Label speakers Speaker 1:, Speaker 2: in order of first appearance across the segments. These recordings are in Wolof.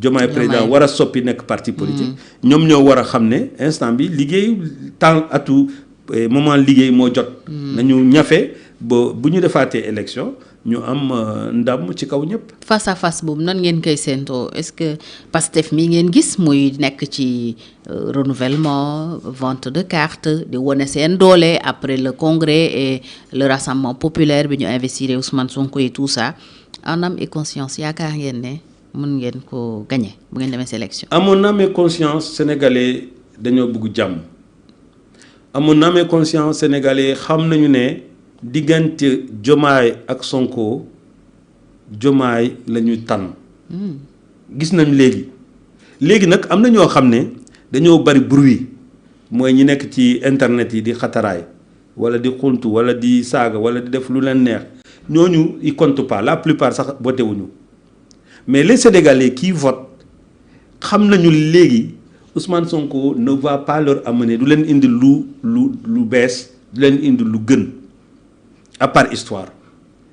Speaker 1: Diomaye président war a soppi nekk parti politique ñoom ñoo war a xam ne instant bi liggéey temps atu moment liggéey moo jot nañu ñafe ba bu ñu defaatee élection ñu am ndam ci kaw ñëpp.
Speaker 2: face à face boobu nan ngeen koy séentoo est-ce que Pastef mi ngeen gis muy nekk ci renouvellement vente de carte di wone seen doole après le congrès et le rassemblement populaire bi ñu investir Ousmane Sonko et tout ça en âme et conscience yaakaar ngeen ne mën ngeen ko gagner bu ngeen demee sélection.
Speaker 1: à mon âme et conscience sénégalais dañoo bëgg jàmm à mon âme et conscience sénégalais xam nañu ne. diggante Diomaye ak Sonko Diomaye la ñuy tànn gis nañ léegi nag am na ñoo xam ne dañoo bari bruit mooy ñi nekk ci internet yi di xataraay wala di xuntu wala di saaga wala di def lu leen neex ñooñu ils comptent pas la plupart sax voté wuñu mais les Sénégalais qui votent xam nañu léegi Ousmane Sonko ne va pas leur amener du leen indi lu bees du leen indi lu gën à part histoire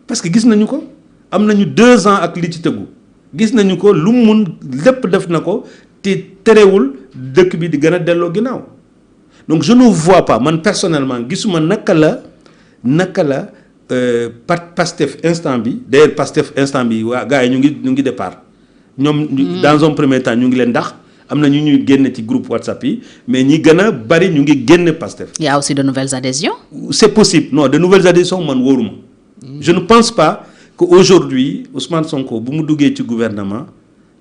Speaker 1: parce que gis nañu ko am nañu 2 ans ak li ci tëggu gis nañu ko lu mun lépp def na ko te terewul dëkk bi di gën a delloo ginnaaw donc je ne vois pas man personnellement gisuma naka la Pastef instant bi d'ailleurs Pastef instant bi waa gars yi ñu ngi départ ñoom dans un premier temps ñu ngi leen ndax am na ñu ñuy génne ci groupe WhatsApp yi mais ñi gën a bari ñu ngi génne Pastef.
Speaker 2: Il y a aussi de nouvelles adhésions.
Speaker 1: C'est possible non de nouvelles adhésions man wóoruma. Je ne pense pas que aujourd'hui Ousmane Sonko bu mu duggee ci gouvernement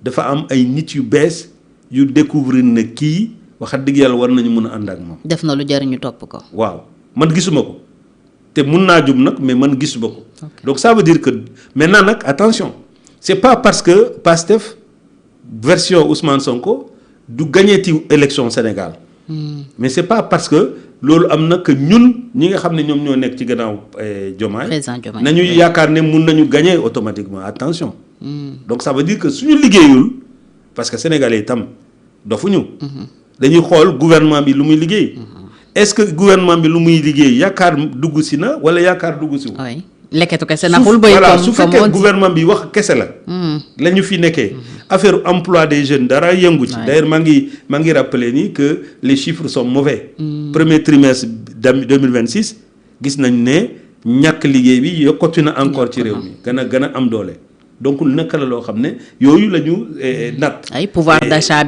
Speaker 1: dafa am ay nit yu bees yu découvrir ne kii wax dëgg yàlla war nañu mën a ànd ak moom.
Speaker 2: def na lu jar ñu topp ko.
Speaker 1: waaw man gisuma ko te mun naa jum nag mais man gisuma ko. Donc ça veut dire que maintenant nag attention c'est pas parce que Pastef version Ousmane Sonko. du gagné ci élection Sénégal mais c'est pas parce que loolu am na que ñun ñi nga xam ne ñoom ñoo nekk ci gannaaw Diomaye nañu yaakaar ne mun nañu gagner automatiquement attention donc ça veut dire que suñu liggéeyul parce que sénégalais itam dofuñu dañuy xool gouvernement bi lu muy liggéey est-ce que gouvernement bi lu muy liggéey yaakaar dugg si na wala yaakaar dugg si wu
Speaker 2: lekketu kese naxul bëy
Speaker 1: voilà su fekkee gouvernement bi wax kese la ñu fi nekkee affaire emploi des jeunes dara yëngu ci d'ailleurs maa ngi rappeler ni que les chiffres sont mauvais premier trimestre 2026 gis nañ ne ñàkk liggéey bi yokkatu na encore ci réew mi gën a am doole donc naka la loo xam ne yooyu la ñu nat
Speaker 2: ay pouvoir d'achat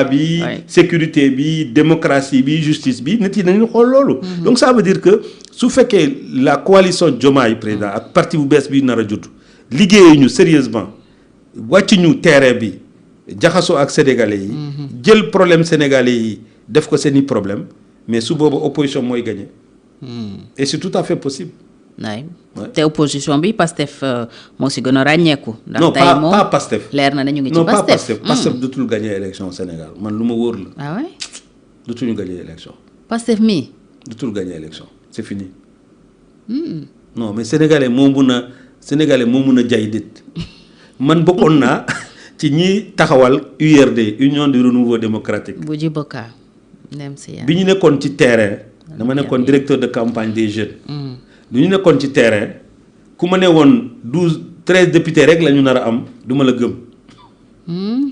Speaker 2: bi
Speaker 1: sécurité bi démocratie bi justice bi nit yi nañu xool loolu donc ça veut dire que su fekkee la coalition Diomaye président ak parti bu bees bi nar a judd liggéeyu ñu sérieusement wàcc ñu terrain bi jaxasoo ak sénégalais yi jël problème sénégalais yi def ko seeni problème mais su booba opposition mooy gagner et c'est tout à fait possible.
Speaker 2: waay te opposition bi Pastef moo si gën a ràññeeku.
Speaker 1: ndax tey moom pas Pastef.
Speaker 2: leer na ñu ngi ci
Speaker 1: non pas Pastef. Pastef dutul gagner élection Sénégal man lu ma wóor la.
Speaker 2: ah ouais.
Speaker 1: dutuñu gagner élection.
Speaker 2: Pastef mii.
Speaker 1: dutul gagner élection c'est fini. non mais sénégalais moo mun a jay dit man bokkoon naa ci ñi taxawal URD Union du Renouveau Démocratique.
Speaker 2: bu ji bokkaa ndem si
Speaker 1: bi ñu nekkoon ci terrain. dama nekkoon directeur de campagne des jeunes. lu ñu nekkoon ci terrain ku ma ne woon 13 députés rek la ñu nar a am du ma la gëm.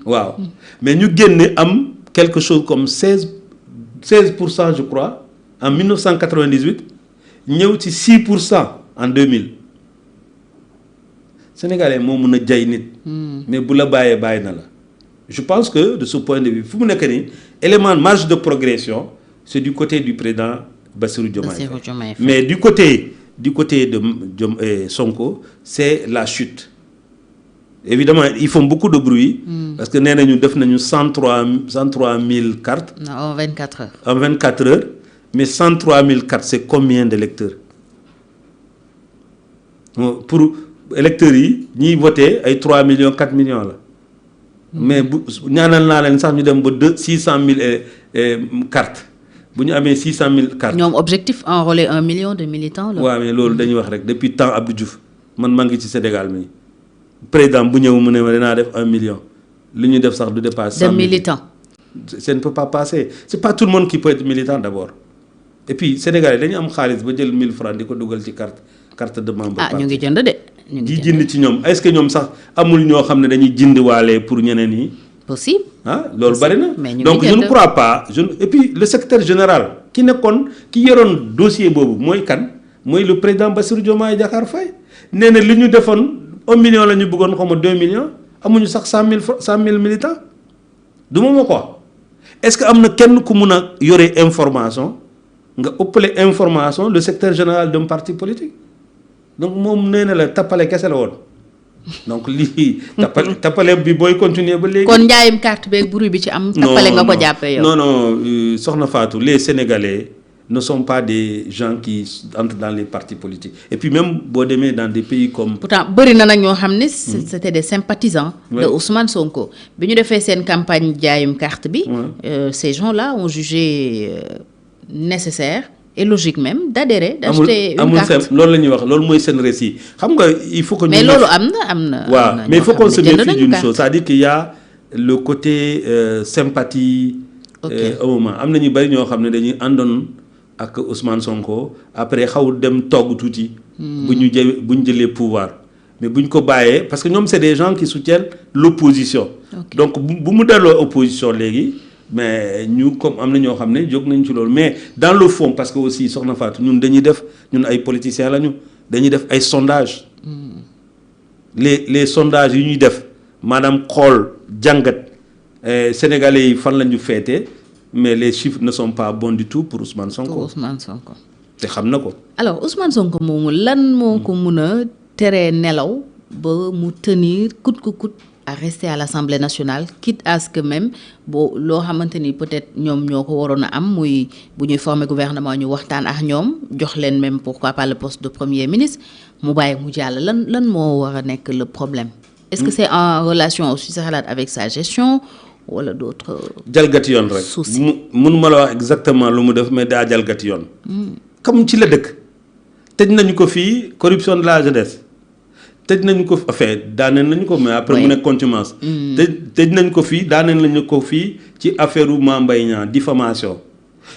Speaker 1: waaw mais ñu génne am quelque chose comme 16% je crois en 1998 ñëw ci 6% en 2000 Sénégalais moo mun a jay nit. mais bu la bàyyee bàyyi na la. je pense que de ce point de vue fu mu nekk nii élément marge de progression c'est du côté du président Bassirou Diomaye. Mais du côté de Sonko c'est la chute. Évidemment ils font beaucoup de bruit. Parce que nee nañu def nañu 103 000 cartes.
Speaker 2: en 24 heures.
Speaker 1: En 24 heures mais 103 000 cartes c'est combien d'électeurs? Pour électeurs yi ñiy voté ay 3 millions 4 millions la. mais bu ñaanal naa leen sax ñu dem ba 600 000 cartes. bu ñu amee 600 000 cartes.
Speaker 2: ñoom objectif enrôler 1 million de militants la.
Speaker 1: waaw mais loolu dañuy wax rek depuis temps Abdou Diouf man maa ngi ci Sénégal mi président bu ñëw mu ne ma dinaa def 1 million li ñu def sax du dépasse. 100 000
Speaker 2: de militants.
Speaker 1: ça ne peut pas passer c'est pas tout le monde qui peut être militant d'abord et puis Sénégal dañu am xaalis ba jël 1000 francs di ko dugal ci carte de membre.
Speaker 2: ñu ngi jënd de.
Speaker 1: di jënd ci ñoom est-ce que ñoom sax amul ñoo xam ne dañuy jënd waale pour ñeneen yi.
Speaker 2: possible.
Speaker 1: loolu bari na. Donc je ne crois pas et puis le secrétaire général ki yoroon dossier boobu mooy kan mooy le président Bassirou Diomaye Diakhar Faye nee na li ñu defoon 1 million la ñu bëggoon xaw ma 2 millions amuñu sax 100 000 militants du ma ko est-ce que am na kenn ku mun a yore information nga ëppale information le secrétaire général d'un parti politique donc moom nee na la tappale kese la woon. donc lii tappale bi booy continuer ba léegi.
Speaker 2: kon njaayum carte beeg bruit bi ci am. tappale nga ko jàppee yow.
Speaker 1: non soxna Fatou les Sénégalais ne sont pas des gens qui entrent dans les partis politiques et puis même boo demee dans des pays comme.
Speaker 2: pourtant bëri na nag ñoo xam ne c'était des sympathisants. de Ousmane Sonko bi ñu defee seen campagne njaayum carte bi. ces gens-là ont jugé nécessaire. et logique même d'adhérer d'acheter une carte
Speaker 1: loolu la ñuy wax loolu mooy seen récit xam nga il faut que.
Speaker 2: mais loolu am na.
Speaker 1: waaw mais il faut qu'on se méfie d'une chose c'est-à-dire qu'il y a le côté sympathie. au moment am na ñu bari ñoo xam ne dañuy àndoon ak Ousmane Sonko après xaw dem togg tuuti. bu ñu jëlee pouvoir mais bu ñu ko bàyyee parce que ñoom c'est des gens qui soutiennent l'opposition. donc bu mu delloo opposition léegi. mais ñu comme am na ñoo xam ne jóg nañ ci loolu mais dans le fond parce que aussi soxna Fatou ñun ay politiciens lañu dañuy def ay sondages. les sondages yi ñuy def maanaam xool jàngat sénégalais yi fan la ñu féete mais les chiffres ne sont pas bons du tout pour Ousmane Sonko. te xam na ko. alors
Speaker 2: Ousmane Sonko moomu lan moo ko mun a teree nelaw ba mu tenir coûte que coûte à rester à l'Assemblée nationale quitte à ce que même loo xamante ni peut-être ñoom ñoo ko waroon a am muy bu ñuy former gouvernement ñu waxtaan ak ñoom jox leen même pourquoi pas le poste de premier ministre mu bàyyi mu jàll lan moo war a nekk le problème. est-ce que c'est en relation aussi sa xalaat avec sa gestion wala d'autres.
Speaker 1: jalgati yoon rek soucis mënuma la wax exactement lu mu def mais daa jalgati yoon. comme ci la dëkk tëj nañu ko fii corruption de la jeunesse. tëj nañ ko daaneel nañu ko mais après mu nekk contumace. tëj nañ ko fii daaneel nañu ko fii ci affaire Mame Mbaye Niang diffamation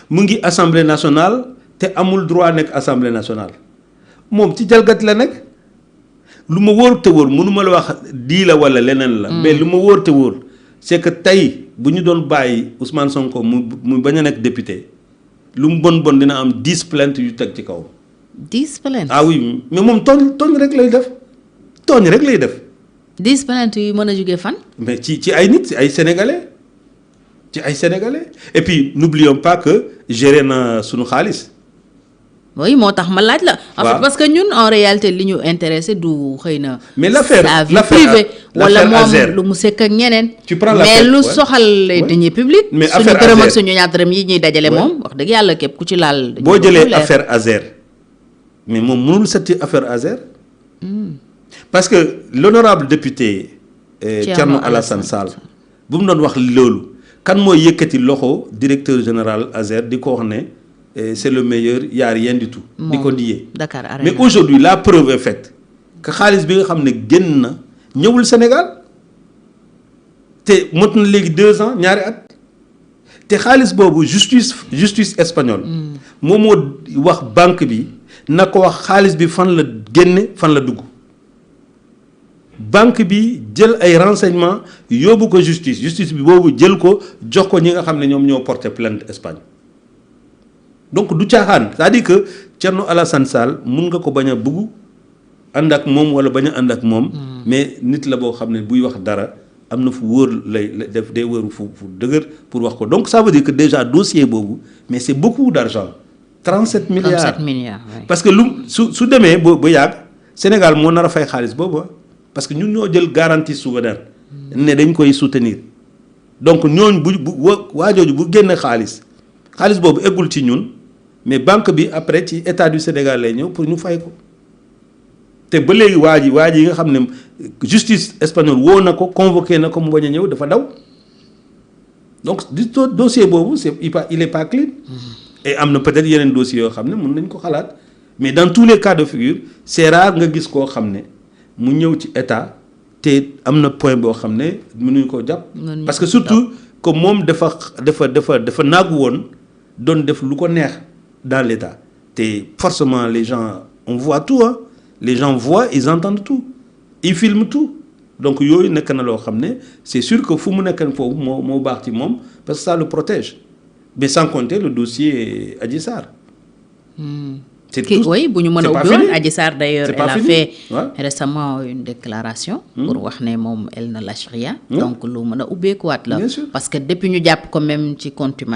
Speaker 1: mu ngi assemblée nationale te amul droit nekk assemblée nationale moom ci jalgat la nekk lu ma wóor te wóor mënuma la wax dii la wala leneen la. mais lu ma wóor te wóor c'est que tey bu ñu doon bàyyi Ousmane Sonko mu bañ a nekk député lu mu bon dina am 10 plaintes yu teg ci kaw.
Speaker 2: 10 plaintes
Speaker 1: oui mais moom tooñ rek lay def. tooñ rek lay def.
Speaker 2: 10 plaintes yu mën a jógee fan.
Speaker 1: mais ci ay nit ci ay sénégalais et puis n'oublions pas que géré na sunu xaalis.
Speaker 2: oui moo tax ma laaj la. en fait parce que ñun en réalité li ñu intéressé du xëy na.
Speaker 1: mais l'affaire
Speaker 2: privée wala moom lu mu sekk ak ñeneen. mais lu soxal les deniers publics.
Speaker 1: mais
Speaker 2: suñu dërëm ak suñu ñaar dërëm yi ñuy dajale moom wax dëgg yàlla képp ku ci laal.
Speaker 1: boo jëlee affaire Azer mais moom mënul setti affaire Azer. parce que l'honorable député Thierno Alassane Sall bu mu doon wax loolu kan mooy yëkkati loxo directeur général Azer di ko wax ne c'est le meilleur y a rien du tout. di ko diyee.
Speaker 2: Dakar Arena.
Speaker 1: mais aujourd'hui la preuve est faite que xaalis bi nga xam ne génn na ñëwul Sénégal te mot na léegi 2 ans ñaari at te xaalis boobu justice espagnole. moom moo wax banque bi na ko wax xaalis bi fan la génne fan la dugg. banque bi jël ay renseignements yóbbu ko justice bi boobu jël ko jox ko ñi nga xam ne ñoom ñoo porté plainte Espagne donc du caaxaan c'est-à-dire que Thierno Alassane Sall mun nga ko bañ a bugg ànd ak moom wala bañ a ànd ak moom. mais nit la boo xam ne buy wax dara am na fu wóor lay def day wóoru fu dëgër pour wax ko donc ça veut dire que déjà dossier boobu mais c'est beaucoup d'argent 37 milliards
Speaker 2: 37 milliards oui.
Speaker 1: parce que lu su demee ba yàgg Sénégal moo nar a fay xaalis boobu parce que ñun ñoo jël garantie souveraine ne dañ koy soutenir donc ñooñ waajooju bu génne xaalis boobu eggul ci ñun mais banque bi après ci état du Sénégal lay ñëw pour ñu fay ko te ba léegi waa ji yi nga xam ne justice espagnole woo na ko convoqué na ko mu bañ a ñëw dafa daw donc dossier boobu il est pas clean. et am na peut-être yeneen dossiers yoo xam ne mën nañ ko xalaat mais dans tous les cas de figure c'est rare nga gis koo xam ne mu ñëw ci état te am na point boo xam ne mënuñ koo jàpp. parce que surtout que moom dafa naagu woon doon def lu ko neex dans l'état te forcément les gens on voit tout les gens voient ils entendent tout ils filment tout donc yooyu nekk na loo xam ne c'est sûr que fu mu nekk foofu moo baax ci moom parce que ça le protège mais sans compter le dossier Adji Sarr.
Speaker 2: Oui, bu ñu mën a ubbi woon Adji Sarr d'ailleurs elle a fait récemment une déclaration pour wax ne moom elle ne lâche rien donc lu mën a ubbeekuwaat la parce que depuis ñu jàpp ko même ci contumace